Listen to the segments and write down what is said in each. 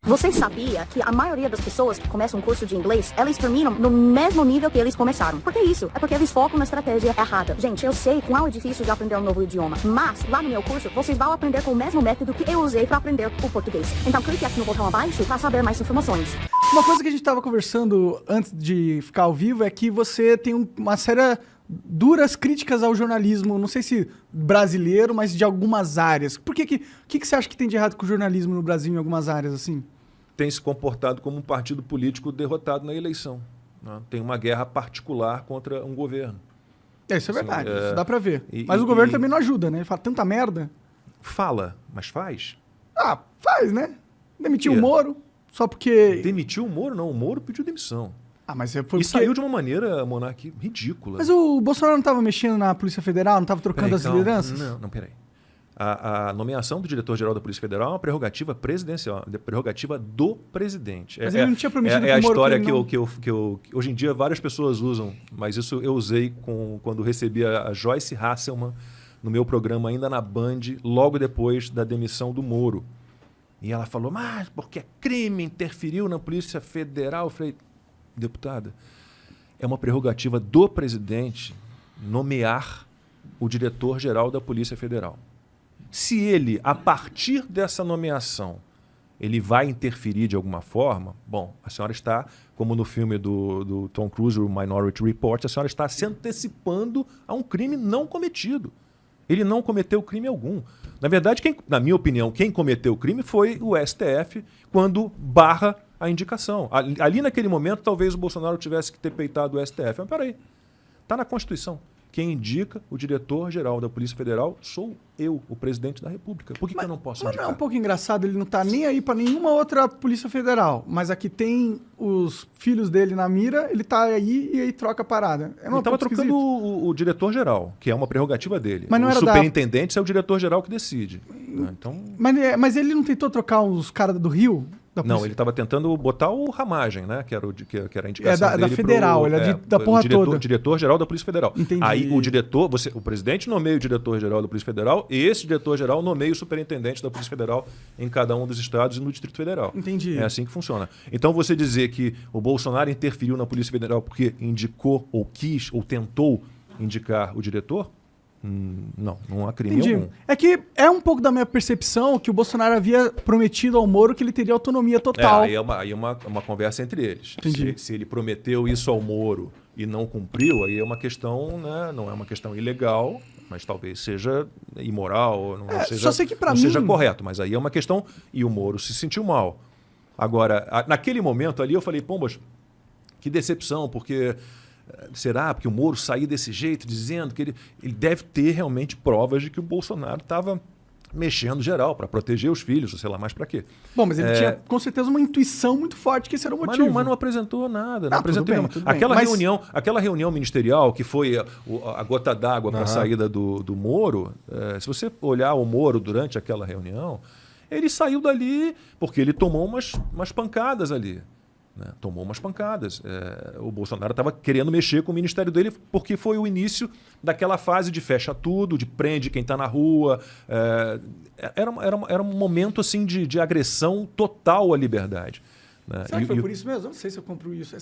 Você sabia que a maioria das pessoas que começam um curso de inglês, elas terminam no mesmo nível que eles começaram? Por que isso? É porque eles focam na estratégia errada. Gente, eu sei quão é difícil de aprender um novo idioma, mas lá no meu curso, vocês vão aprender com o mesmo método que eu usei para aprender o português. Então clique aqui no botão abaixo para saber mais informações. Uma coisa que a gente estava conversando antes de ficar ao vivo é que você tem uma série duras críticas ao jornalismo, não sei se brasileiro, mas de algumas áreas. Por que você acha que tem de errado com o jornalismo no Brasil em algumas áreas assim? Tem se comportado como um partido político derrotado na eleição. Né? Tem uma guerra particular contra um governo. Isso é verdade, isso dá pra ver. Mas o governo também não ajuda, né? Ele fala tanta merda. Fala, mas faz? Ah, faz, né? Demitiu o Moro, só porque... Demitiu o Moro? Não, o Moro pediu demissão. Ah, mas foi porque... saiu de uma maneira, Monark, ridícula. Mas o Bolsonaro não estava mexendo na Polícia Federal, não estava trocando as lideranças? Não, peraí. A nomeação do diretor-geral da Polícia Federal é uma prerrogativa presidencial, prerrogativa do presidente. Mas ele não tinha prometido que a história que hoje em dia várias pessoas usam, mas isso eu usei quando recebi a Joyce Hasselman no meu programa ainda na Band, logo depois da demissão do Moro. E ela falou, mas porque é crime, interferiu na Polícia Federal. Eu falei, deputada, é uma prerrogativa do presidente nomear o diretor-geral da Polícia Federal. Se ele, a partir dessa nomeação, ele vai interferir de alguma forma, bom, a senhora está, como no filme do Tom Cruise, o Minority Report, a senhora está se antecipando a um crime não cometido. Ele não cometeu crime algum. Na verdade, na minha opinião, quem cometeu o crime foi o STF quando barra a indicação. Ali naquele momento, talvez o Bolsonaro tivesse que ter peitado o STF. Mas peraí, está na Constituição. Quem indica o diretor-geral da Polícia Federal sou eu, o presidente da República. Por que eu não posso indicar? Mas não é um pouco engraçado, ele não está nem aí para nenhuma outra Polícia Federal, mas aqui tem os filhos dele na mira, ele está aí e aí troca a parada. Ele estava trocando o diretor-geral, que é uma prerrogativa dele. Mas não era superintendente é o diretor-geral que decide. Então... Mas ele não tentou trocar os caras do Rio? Não, ele estava tentando botar o Ramagem, né? Que era a indicação dele da Federal, ele é da porra toda. Diretor-geral da Polícia Federal. Entendi. Aí o presidente nomeia o diretor-geral da Polícia Federal e esse diretor-geral nomeia o superintendente da Polícia Federal em cada um dos estados e no Distrito Federal. Entendi. É assim que funciona. Então você dizer que o Bolsonaro interferiu na Polícia Federal porque indicou ou quis ou tentou indicar o diretor, não há crime algum. É que é um pouco da minha percepção que o Bolsonaro havia prometido ao Moro que ele teria autonomia total. Aí é uma conversa entre eles. Entendi. Se ele prometeu isso ao Moro e não cumpriu, aí é uma questão, né, não é uma questão ilegal, mas talvez seja imoral, não seja, só sei que não seja correto. Mas aí é uma questão, e o Moro se sentiu mal. Agora, naquele momento ali eu falei, pombas, que decepção, porque... Será? Porque o Moro saiu desse jeito, dizendo que ele deve ter realmente provas de que o Bolsonaro estava mexendo geral para proteger os filhos, ou sei lá mais para quê. Bom, mas ele tinha com certeza uma intuição muito forte que esse era o motivo. Mas não apresentou nada. Não apresentou nenhuma. Aquela reunião ministerial que foi a gota d'água para a saída do Moro, se você olhar o Moro durante aquela reunião, ele saiu dali porque ele tomou umas pancadas ali. Né? Tomou umas pancadas. O Bolsonaro estava querendo mexer com o ministério dele porque foi o início daquela fase de fecha tudo, de prende quem está na rua. Era um momento assim, de agressão total à liberdade. Né? Será que foi por isso mesmo? Eu não sei se eu compro isso.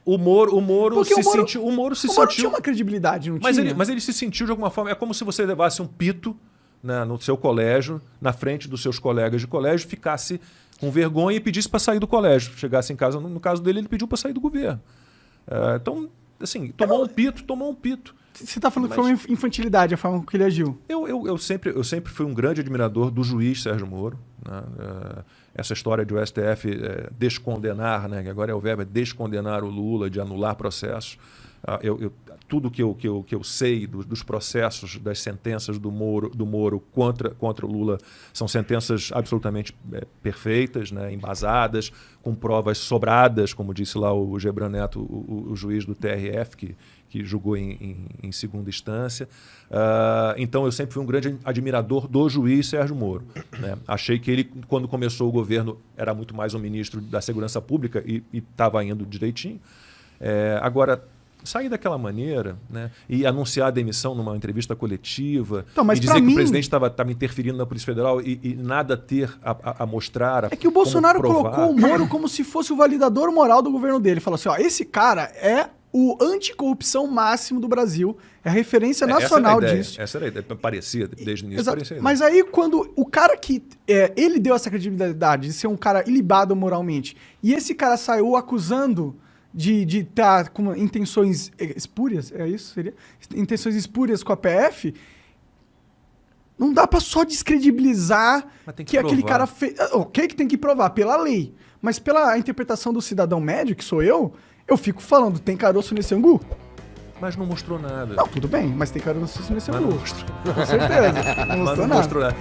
O Moro se sentiu... O Moro tinha uma credibilidade, não mas tinha? Mas ele se sentiu de alguma forma... É como se você levasse um pito, né, no seu colégio, na frente dos seus colegas de colégio, ficasse com vergonha e pedisse para sair do colégio. Chegasse em casa, no caso dele, ele pediu para sair do governo. Então, assim, tomou um pito. Você está falando que foi uma infantilidade a forma com que ele agiu. Eu sempre fui um grande admirador do juiz Sérgio Moro. Né? Essa história de o STF descondenar, né? Que agora é o verbo, descondenar o Lula, de anular processos. Tudo que eu sei dos processos, das sentenças do Moro contra o Lula são sentenças absolutamente perfeitas, né, embasadas, com provas sobradas, como disse lá o Gebran Neto, o juiz do TRF, que julgou em segunda instância. Então eu sempre fui um grande admirador do juiz Sérgio Moro. Né? Achei que ele, quando começou o governo, era muito mais um ministro da Segurança Pública e estava indo direitinho. Agora, sair daquela maneira, né? E anunciar a demissão numa entrevista coletiva, Então, mas e dizer pra que mim- o presidente estava interferindo na Polícia Federal e nada ter a mostrar. É que o Bolsonaro como provar. colocou o Moro como se fosse o validador moral do governo dele. Falou assim, ó, esse cara é o anticorrupção máximo do Brasil, é a referência nacional disso. Essa era a ideia. Parecia, desde o início Exato. parecia. Mas aí, quando o cara que... ele deu essa credibilidade de ser um cara ilibado moralmente, e esse cara saiu acusando de estar com intenções espúrias, é isso? Seria? Intenções espúrias com a PF, não dá pra só descredibilizar Mas tem que que aquele provar. cara fez... Ok que tem que provar, pela lei. Mas pela interpretação do cidadão médio, que sou eu fico falando, tem caroço nesse angu? Mas não mostrou nada. Não, tudo bem, mas tem caroço nesse Mas angu. não mostrou. Com certeza. Não Mas mostrou não nada. mostrou nada.